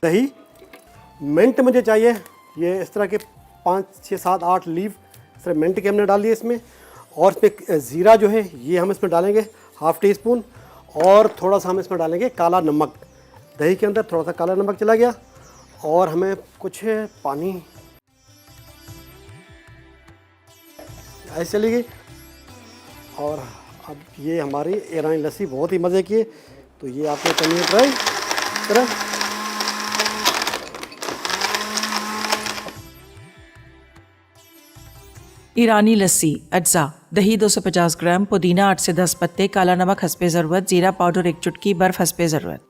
दही, मिंट मुझे चाहिए ये इस तरह के 5, 6, 7, 8 लीव इस तरह मिंट के हमने डाल दिए इसमें। और इसमें ज़ीरा जो है ये हम इसमें डालेंगे ½ टी स्पून, और थोड़ा सा हम इसमें डालेंगे काला नमक। दही के अंदर थोड़ा सा काला नमक चला गया, और हमें कुछ पानी ऐसे चली गई। और अब ये हमारी ईरानी लस्सी बहुत ही मज़े की है, तो ये आपने करनी ट्राई करें। ईरानी लस्सी अज्जा: दही 250 ग्राम, पुदीना 8 से 10 पत्ते, काला नमक हस्बे ज़रूरत, जीरा पाउडर 1 चुटकी, बर्फ़ हस्बे ज़रूरत।